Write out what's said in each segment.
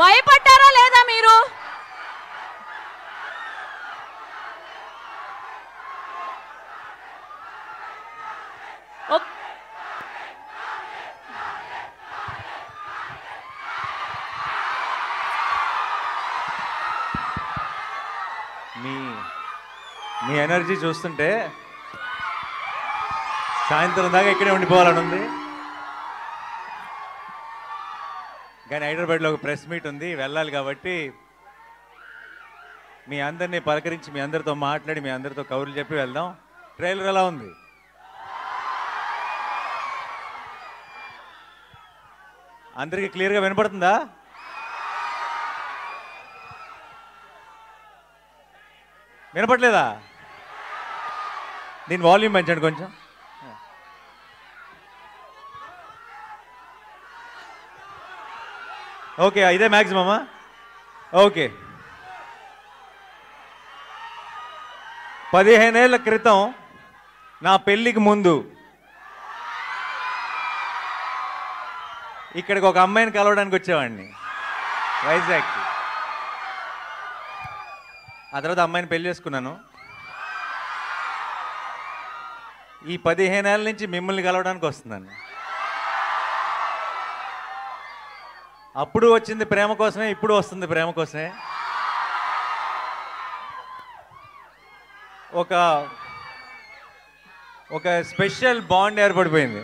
భయపడ్డారా లేదా మీరు? మీ ఎనర్జీ చూస్తుంటే సాయంత్రం దాకా ఇక్కడే ఉండిపోవాలని ఉంది. కానీ హైదరాబాద్లో ఒక ప్రెస్ మీట్ ఉంది, వెళ్ళాలి. కాబట్టి మీ అందరినీ పలకరించి మీ అందరితో మాట్లాడి మీ అందరితో కబుర్లు చెప్పి వెళ్దాం. ట్రైలర్ ఎలా ఉంది? అందరికీ క్లియర్గా వినపడుతుందా? వినపట్లేదా? దీని వాల్యూమ్ పెంచండి కొంచెం. ఓకే, ఇదే మ్యాక్సిమమా? ఓకే. 15 ఏళ్ల క్రితం నా పెళ్ళికి ముందు ఇక్కడికి ఒక అమ్మాయిని కలవడానికి వచ్చేవాడిని, వైజాగ్కి. ఆ తర్వాత అమ్మాయిని పెళ్లి చేసుకున్నాను. ఈ 15 ఏళ్ళ నుంచి మిమ్మల్ని కలవడానికి వస్తున్నాను. అప్పుడు వచ్చింది ప్రేమ కోసమే, ఇప్పుడు వస్తుంది ప్రేమ కోసమే. ఒక స్పెషల్ బాండ్ ఏర్పడిపోయింది.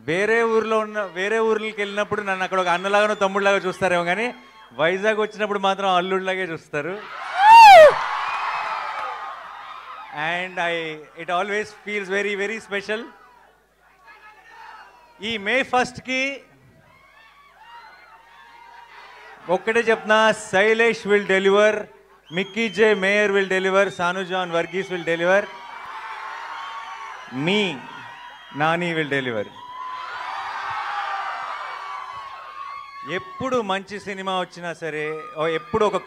వేరే ఊర్లకి వెళ్ళినప్పుడు నన్ను అక్కడ ఒక అన్నలాగానో తమ్ముడిలాగా చూస్తారేమో, కానీ వైజాగ్ వచ్చినప్పుడు మాత్రం అల్లుడిలాగే చూస్తారు. And it always feels very very special. ఈ May 1కి ఒక్కటే చెప్తున్నా, Shailesh will deliver, Mickey J Meyer will deliver, Sanu John Varghese will deliver, మీ నాని విల్ డెలివర్. ఎప్పుడు మంచి సినిమా వచ్చినా సరే, ఎప్పుడు ఒక